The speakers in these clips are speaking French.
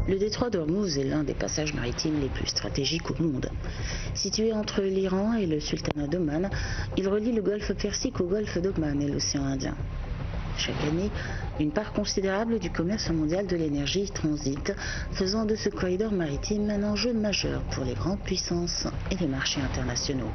Le détroit d'Ormuz est l'un des passages maritimes les plus stratégiques au monde. Situé entre l'Iran et le sultanat d'Oman, il relie le golfe Persique au golfe d'Oman et l'océan Indien. Chaque année, une part considérable du commerce mondial de l'énergie transite, faisant de ce corridor maritime un enjeu majeur pour les grandes puissances et les marchés internationaux.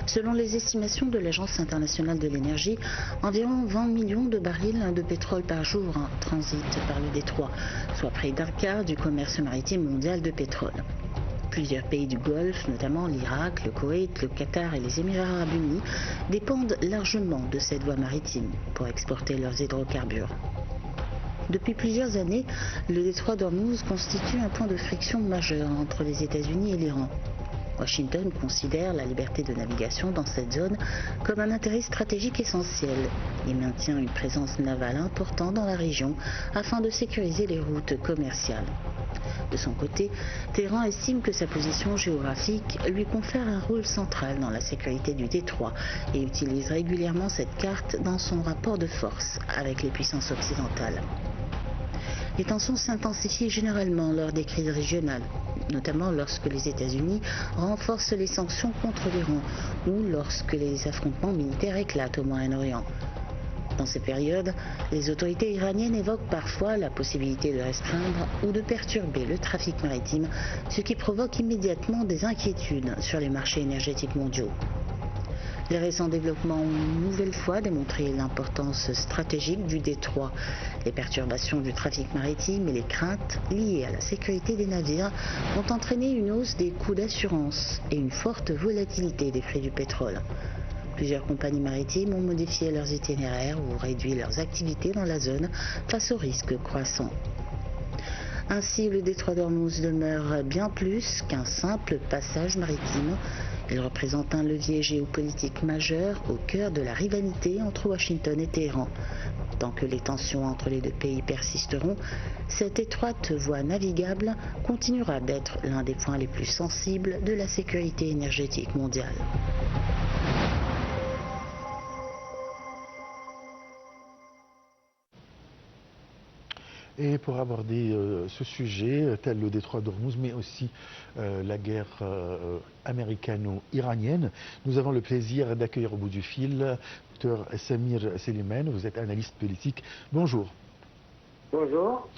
Selon les estimations de l'Agence internationale de l'énergie, environ 20 millions de barils de pétrole par jour transitent par le détroit, soit près d'un quart du commerce maritime mondial de pétrole. Plusieurs pays du Golfe, notamment l'Irak, le Koweït, le Qatar et les Émirats arabes unis, dépendent largement de cette voie maritime pour exporter leurs hydrocarbures. Depuis plusieurs années, le détroit d'Ormuz constitue un point de friction majeur entre les États-Unis et l'Iran. Washington considère la liberté de navigation dans cette zone comme un intérêt stratégique essentiel et maintient une présence navale importante dans la région afin de sécuriser les routes commerciales. De son côté, Téhéran estime que sa position géographique lui confère un rôle central dans la sécurité du détroit et utilise régulièrement cette carte dans son rapport de force avec les puissances occidentales. Les tensions s'intensifient généralement lors des crises régionales, notamment lorsque les États-Unis renforcent les sanctions contre l'Iran ou lorsque les affrontements militaires éclatent au Moyen-Orient. Dans ces périodes, les autorités iraniennes évoquent parfois la possibilité de restreindre ou de perturber le trafic maritime, ce qui provoque immédiatement des inquiétudes sur les marchés énergétiques mondiaux. Les récents développements ont une nouvelle fois démontré l'importance stratégique du détroit. Les perturbations du trafic maritime et les craintes liées à la sécurité des navires ont entraîné une hausse des coûts d'assurance et une forte volatilité des prix du pétrole. Plusieurs compagnies maritimes ont modifié leurs itinéraires ou réduit leurs activités dans la zone face aux risques croissants. Ainsi, le détroit d'Ormuz demeure bien plus qu'un simple passage maritime. Il représente un levier géopolitique majeur au cœur de la rivalité entre Washington et Téhéran. Tant que les tensions entre les deux pays persisteront, cette étroite voie navigable continuera d'être l'un des points les plus sensibles de la sécurité énergétique mondiale. Et pour aborder ce sujet, tel le détroit d'Ormuz, mais aussi la guerre américano-iranienne, nous avons le plaisir d'accueillir au bout du fil Dr Samir Seliman. Vous êtes analyste politique. Bonjour. Bonjour.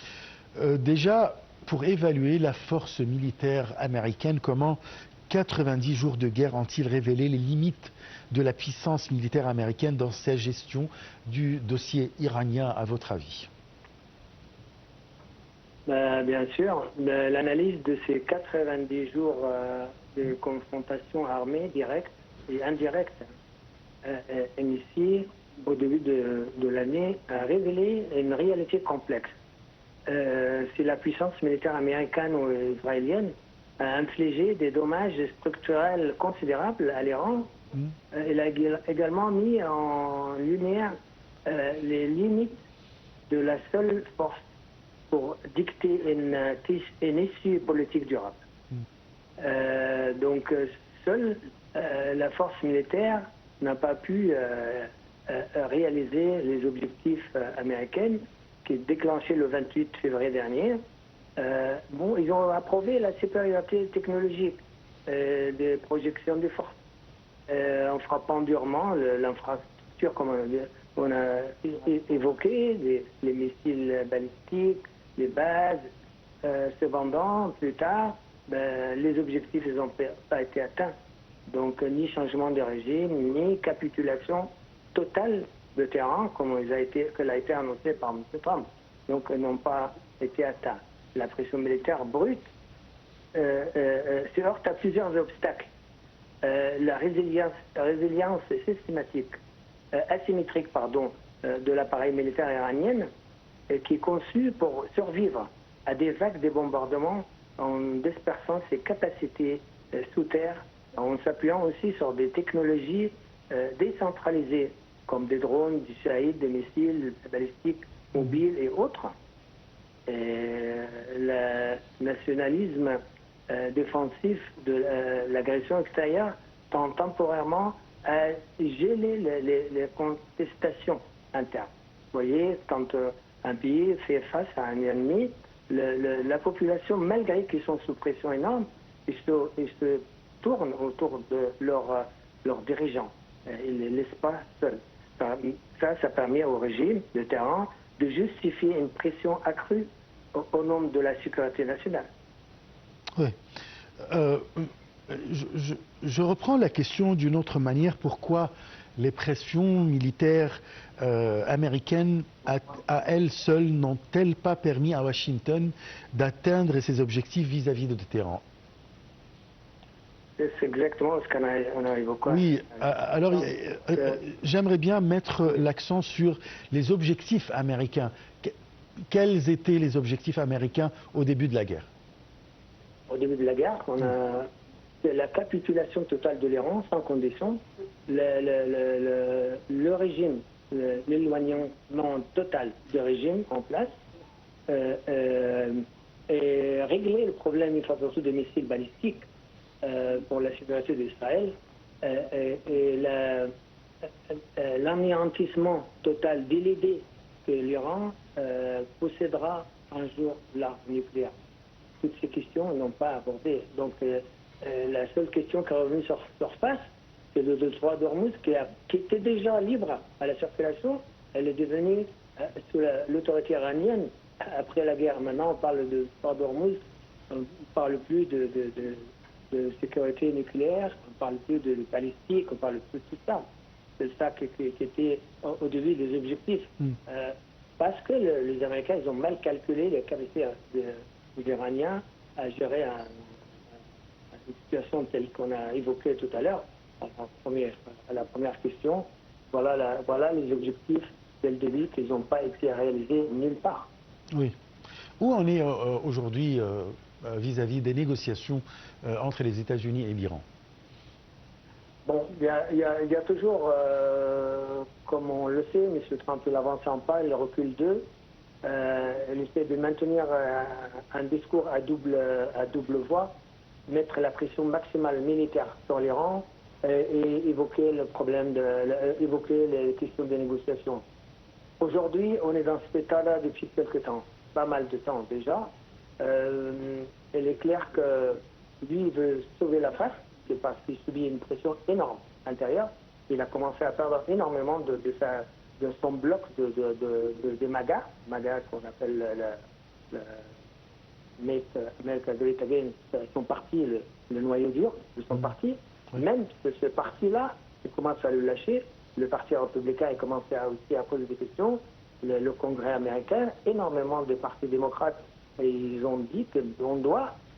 Déjà, pour évaluer la force militaire américaine, comment 90 jours de guerre ont-ils révélé les limites de la puissance militaire américaine dans sa gestion du dossier iranien, à votre avis? Bien sûr, l'analyse de ces 90 jours de confrontation armée directe et indirecte initiée au début de l'année a révélé une réalité complexe. Si la puissance militaire américaine ou israélienne a infligé des dommages structurels considérables à l'Iran, elle a également mis en lumière les limites de la seule force pour dicter une issue politique durable. Donc, seule la force militaire n'a pas pu réaliser les objectifs américains qui est déclenché le 28 février dernier. Ils ont approuvé la supériorité technologique des projections des forces en frappant durement l'infrastructure, comme on a évoqué, les missiles balistiques, les bases. Cependant, plus tard, les objectifs n'ont pas été atteints. Donc, ni changement de régime, ni capitulation totale de terrain, comme elle a été annoncée par M. Trump. Donc, n'ont pas été atteints. La pression militaire brute se heurte à plusieurs obstacles. La résilience systématique, asymétrique, de l'appareil militaire iranien, qui est conçu pour survivre à des vagues de bombardements en dispersant ses capacités sous terre, en s'appuyant aussi sur des technologies décentralisées, comme des drones, du Shahid, des missiles balistiques mobiles et autres. Le nationalisme défensif de l'agression extérieure tend temporairement à geler les contestations internes. Vous voyez, quand un pays fait face à un ennemi, la population, malgré qu'ils sont sous pression énorme, ils se tournent autour de leurs dirigeants. Ils ne les laissent pas seuls. Ça permet au régime de Téhéran de justifier une pression accrue au nom de la sécurité nationale. Oui. Je reprends la question d'une autre manière. Pourquoi les pressions militaires américaines à elles seules n'ont-elles pas permis à Washington d'atteindre ses objectifs vis-à-vis de Téhéran? C'est exactement ce qu'on a évoqué. Oui, alors j'aimerais bien mettre l'accent sur les objectifs américains. Quels étaient les objectifs américains au début de la guerre? Au début de la guerre, on a la capitulation totale de l'Iran sans condition, le régime, l'éloignement total du régime en place, et régler le problème une fois pour toutes des missiles balistiques pour la sécurité d'Israël, et l'anéantissement total de l'idée que l'Iran possédera un jour l'arme nucléaire. Toutes ces questions n'ont pas abordé. Donc la seule question qui est revenue sur surface, c'est le détroit d'Ormuz qui était déjà libre à la circulation. Elle est devenue sous l'autorité iranienne après la guerre. Maintenant, on parle de détroit d'Ormuz, on ne parle plus de sécurité nucléaire, on ne parle plus de balistique, on ne parle plus de tout ça. C'est ça qui était au début des objectifs. Parce que les Américains, ils ont mal calculé les capacités des Iraniens à gérer une situation telle qu'on a évoquée tout à l'heure, à la première question. Voilà les objectifs dès le début qu'ils n'ont pas été réalisés nulle part. Oui. Où en est aujourd'hui vis-à-vis des négociations entre les États-Unis et l'Iran? Bon, il y a toujours, comme on le sait, M. Trump il avance en pas, il recule d'eux. Il essaie de maintenir un discours à double voix, mettre la pression maximale militaire sur l'Iran et évoquer le problème évoquer les questions des négociations. Aujourd'hui, on est dans cet état-là depuis quelque temps, pas mal de temps déjà. Il est clair que lui, il veut sauver la face, c'est parce qu'il subit une pression énorme intérieure. Il a commencé à perdre énormément de son bloc de MAGA qu'on appelle le Make America Great Again, son parti, le noyau dur de son parti. Même ce parti-là, il commence à le lâcher. Le parti républicain a commencé aussi à poser des questions. Le Congrès américain, énormément de partis démocrates, ils ont dit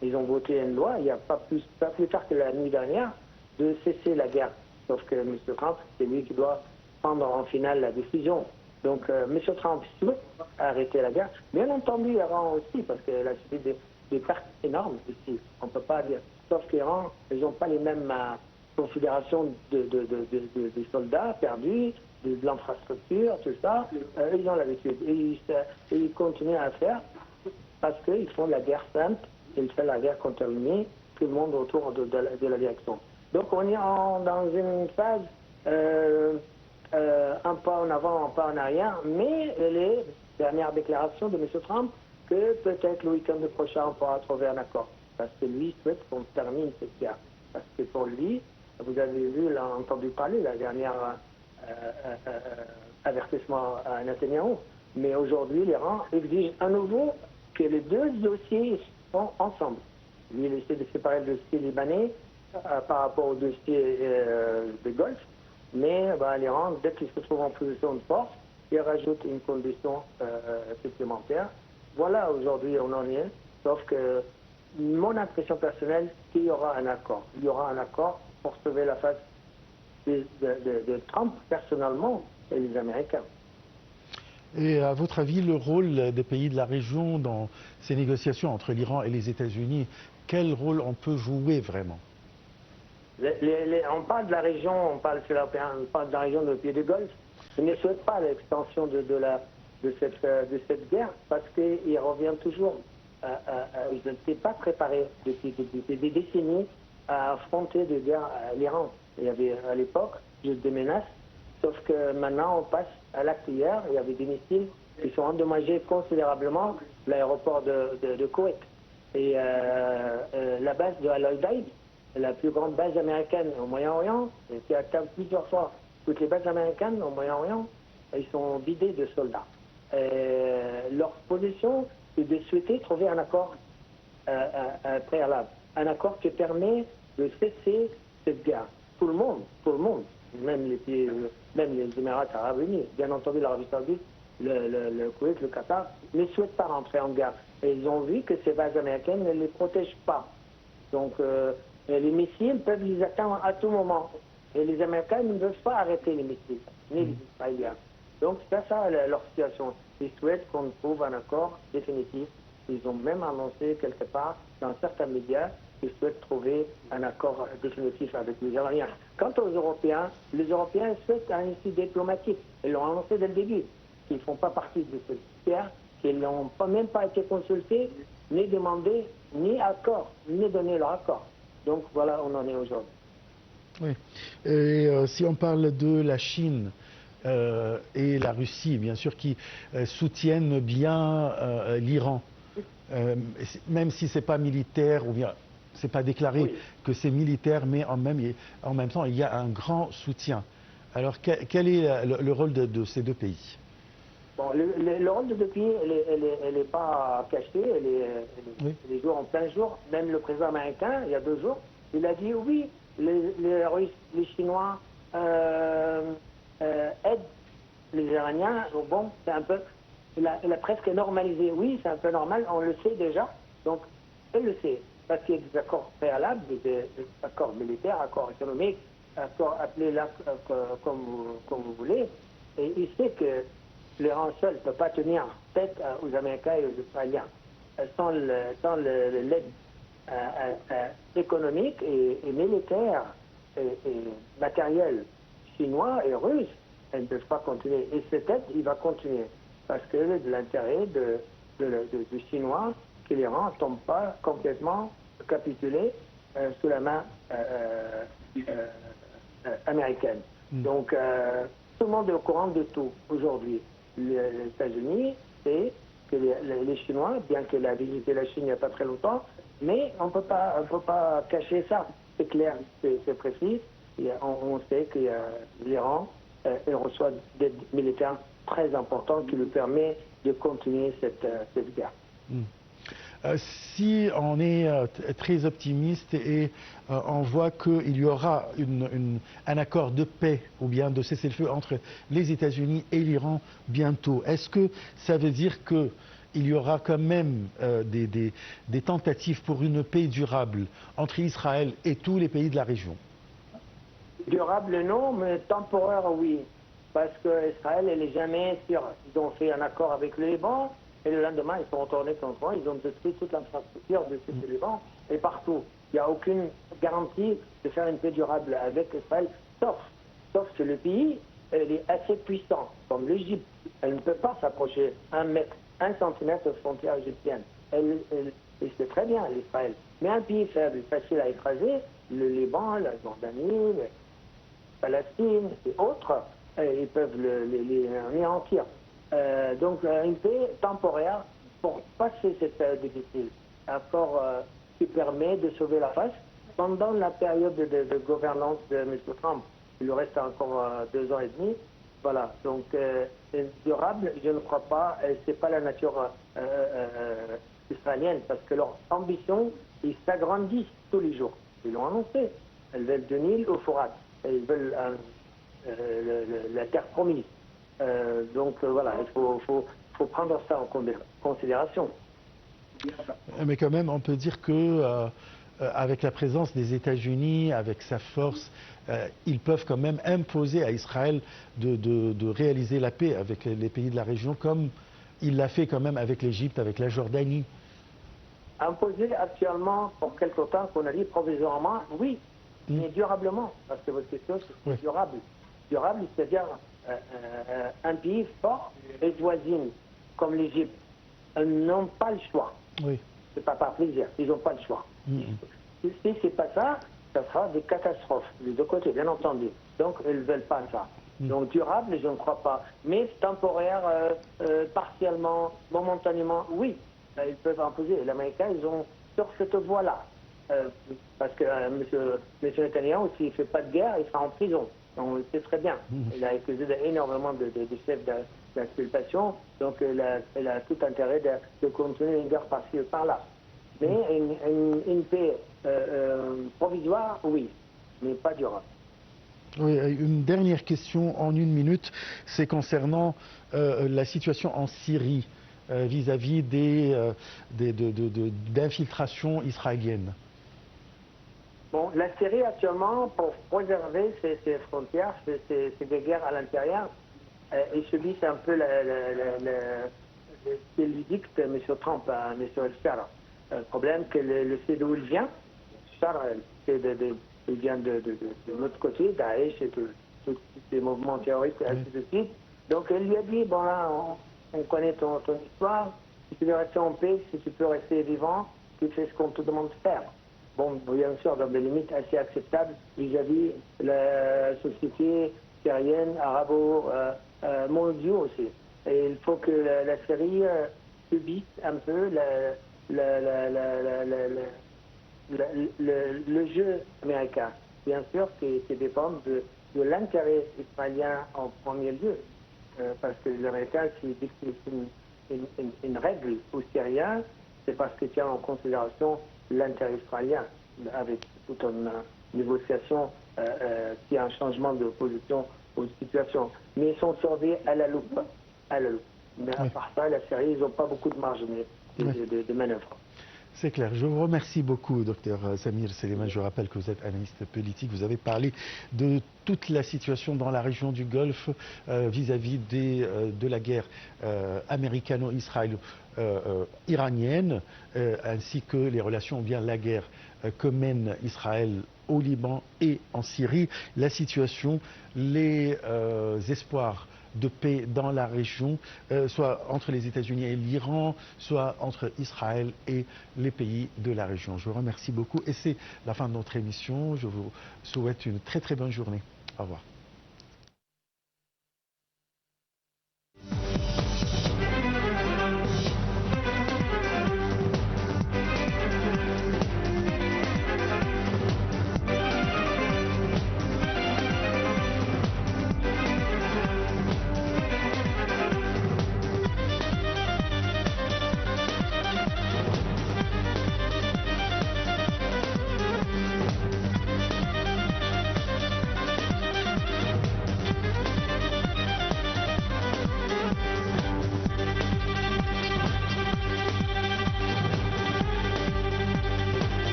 ils ont voté une loi, il n'y a pas plus tard que la nuit dernière, de cesser la guerre. Sauf que M. Trump, c'est lui qui doit prendre en finale la décision. Donc M. Trump veut arrêter la guerre. Bien entendu, l'Iran aussi, parce qu'elle a subi des pertes énormes ici. On ne peut pas dire. Sauf qu'Iran, ils n'ont pas les mêmes considérations de soldats perdus, de l'infrastructure, tout ça. Ils ont l'habitude. Et ils continuent à faire parce qu'ils font la guerre simple, ils font la guerre contaminée, tout le monde autour de la direction. Donc on est dans une phase un pas en avant, un pas en arrière, mais les dernières déclarations de M. Trump que peut-être le week-end prochain on pourra trouver un accord. Parce que lui souhaite qu'on termine cette guerre. Parce que pour lui, vous avez entendu parler la dernière avertissement à Netanyahou. Mais aujourd'hui, l'Iran exige à nouveau que les deux dossiers sont ensemble. Lui, il essaie de séparer le dossier libanais par rapport au dossier de Golfe. Mais l'Iran, dès qu'il se trouve en position de force, il rajoute une condition supplémentaire. Voilà, aujourd'hui, on en est. Sauf que mon impression personnelle, c'est qu'il y aura un accord. Il y aura un accord pour sauver la face de Trump, personnellement, et les Américains. Et à votre avis, le rôle des pays de la région dans ces négociations entre l'Iran et les États-Unis, quel rôle on peut jouer vraiment? On parle de la région, on parle de la région de Pied de Golfe. Je ne souhaite pas l'extension de cette guerre parce qu'il revient toujours. Ils n'étaient pas préparés depuis des décennies à affronter des guerres à l'Iran. Il y avait à l'époque juste des menaces, sauf que maintenant on passe à l'acte hier. Il y avait des missiles qui sont endommagés considérablement l'aéroport de Koweït. Et la base de Al-Udeid, la plus grande base américaine au Moyen-Orient, qui atteint plusieurs fois toutes les bases américaines au Moyen-Orient, ils sont vidés de soldats. Leur position est de souhaiter trouver un accord préalable, un accord qui permet de cesser cette guerre. Tout le monde, même les Émirats arabes unis, bien entendu l'Arabie saoudite, le Koweït, le Qatar, ne souhaitent pas rentrer en guerre. Et ils ont vu que ces bases américaines ne les protègent pas. Donc les missiles peuvent les atteindre à tout moment. Et les Américains ne peuvent pas arrêter les missiles, ni les Israéliens. Donc c'est ça leur situation. Ils souhaitent qu'on trouve un accord définitif. Ils ont même annoncé quelque part dans certains médias qu'ils souhaitent trouver un accord définitif avec les Iraniens. Quant aux Européens, les Européens souhaitent un issue diplomatique. Ils l'ont annoncé dès le début. Ils ne font pas partie de cette guerre, qu'ils n'ont même pas été consultés, ni demandé, ni accord, ni donné leur accord. Donc voilà, on en est aujourd'hui. Oui. Et si on parle de la Chine et la Russie, bien sûr, qui soutiennent bien l'Iran, même si ce n'est pas militaire ou bien c'est pas déclaré que c'est militaire, mais en même temps, il y a un grand soutien. Alors, quel est le rôle de ces deux pays? Bon, le rôle de deux pays, elle n'est pas cachée, elle est jour en plein jour. Même le président américain, il y a 2 jours, il a dit oui, les Russes, les Chinois aident les Iraniens. Bon, c'est un peu, il a presque normalisé. Oui, c'est un peu normal, on le sait déjà. Donc, elle le sait. Parce qu'il y a des accords préalables, des accords militaires, accords économiques, accords appelés-là comme vous voulez. Et il sait que l'Iran seul ne peut pas tenir tête aux Américains et aux Israéliens. Sans l'aide économique et militaire et matérielle chinois et russe, elles ne peuvent pas continuer. Et cette aide, il va continuer. Parce que de l'intérêt du Chinois, que l'Iran ne tombe pas complètement capitulé sous la main américaine. Donc, tout le monde est au courant de tout aujourd'hui. Les États-Unis, c'est que les Chinois, bien qu'elle a visité la Chine il n'y a pas très longtemps, mais on ne peut pas cacher ça. C'est clair, c'est précis. On sait que l'Iran reçoit des militaires très importants qui lui permet de continuer cette guerre. Si on est très optimiste et on voit qu'il y aura un accord de paix ou bien de cessez-le-feu entre les États-Unis et l'Iran bientôt, est-ce que ça veut dire qu'il y aura quand même des tentatives pour une paix durable entre Israël et tous les pays de la région? Durable non, mais temporaire oui. Parce qu'Israël, elle n'est jamais sûre. Ils ont fait un accord avec le Liban. Et le lendemain, ils sont retournés contre eux, ils ont détruit toute l'infrastructure du sud du Liban et partout. Il n'y a aucune garantie de faire une paix durable avec Israël, sauf que le pays elle est assez puissant, comme l'Égypte. Elle ne peut pas s'approcher 1 mètre, 1 centimètre aux frontières égyptiennes. Elle sait très bien, l'Israël. Mais un pays faible, facile à écraser, le Liban, la Jordanie, la Palestine et autres, ils peuvent les anéantir. Donc une paix temporaire pour passer cette période difficile. Un accord qui permet de sauver la face pendant la période de gouvernance de M. Trump. Il lui reste encore 2 ans et demi. Voilà, donc durable, je ne crois pas, c'est pas la nature israélienne, parce que leur ambition, ils s'agrandissent tous les jours. Ils l'ont annoncé. Elles veulent du Nil au Fourat. Ils veulent la terre promise. Donc voilà, il faut prendre ça en considération. Mais quand même, on peut dire que avec la présence des États-Unis, avec sa force, ils peuvent quand même imposer à Israël de réaliser la paix avec les pays de la région, comme il l'a fait quand même avec l'Égypte, avec la Jordanie. Imposer actuellement pour quelque temps, qu'on a dit provisoirement, oui, mais durablement, parce que votre question c'est durable. Durable, c'est-à-dire un pays fort et voisine, comme l'Égypte, n'ont pas le choix. Oui. C'est pas par plaisir, ils n'ont pas le choix. Si c'est pas ça, ça sera des catastrophes, des deux côtés, bien entendu. Donc, ils ne veulent pas ça. Donc, durable, je ne crois pas. Mais temporaire, partiellement, momentanément, oui. ils peuvent imposer. Les Américains, ils ont sur cette voie-là. Parce que M. Netanyahu, s'il ne fait pas de guerre, il sera en prison. On le sait très bien. Il a accusé énormément de chefs d'inculpation, donc il a tout intérêt de continuer une guerre par-ci et par-là. Mais une paix provisoire, oui, mais pas durable. Oui, une dernière question en 1 minute, c'est concernant la situation en Syrie vis-à-vis d'infiltrations israéliennes. Bon, la Syrie actuellement, pour préserver ses frontières, c'est des guerres à l'intérieur, ils subissent un peu ce qu'il dicte M. Trump à M. El-Shara. Le problème, c'est que le sait d'où il vient. Il vient de l'autre côté, Daesh et tous ces mouvements terroristes et ainsi de suite. Donc il lui a dit, bon là, on connaît ton histoire, si tu veux rester en paix, si tu peux rester vivant, tu fais ce qu'on te demande de faire. Bon, bien sûr, dans des limites assez acceptables vis-à-vis la société syrienne, arabo-mondiale aussi. Et il faut que la Syrie subisse un peu le jeu américain. Bien sûr, qui dépend de l'intérêt israélien en premier lieu. Parce que les Américains, s'ils dictent une règle aux Syriens, c'est parce qu'ils tiennent en considération l'intérêt israélien, avec toute une négociation qui a un changement de position aux situations. Mais ils sont surveillés à la loupe. Mais à part ça, la Syrie, ils n'ont pas beaucoup de marge de manœuvre. C'est clair. Je vous remercie beaucoup, docteur Samir Seleman. Je rappelle que vous êtes analyste politique. Vous avez parlé de toute la situation dans la région du Golfe vis-à-vis de la guerre américano-israélo-iranienne, ainsi que les relations, bien la guerre que mène Israël au Liban et en Syrie, la situation, les espoirs de paix dans la région, soit entre les États-Unis et l'Iran, soit entre Israël et les pays de la région. Je vous remercie beaucoup et c'est la fin de notre émission. Je vous souhaite une très très bonne journée. Au revoir.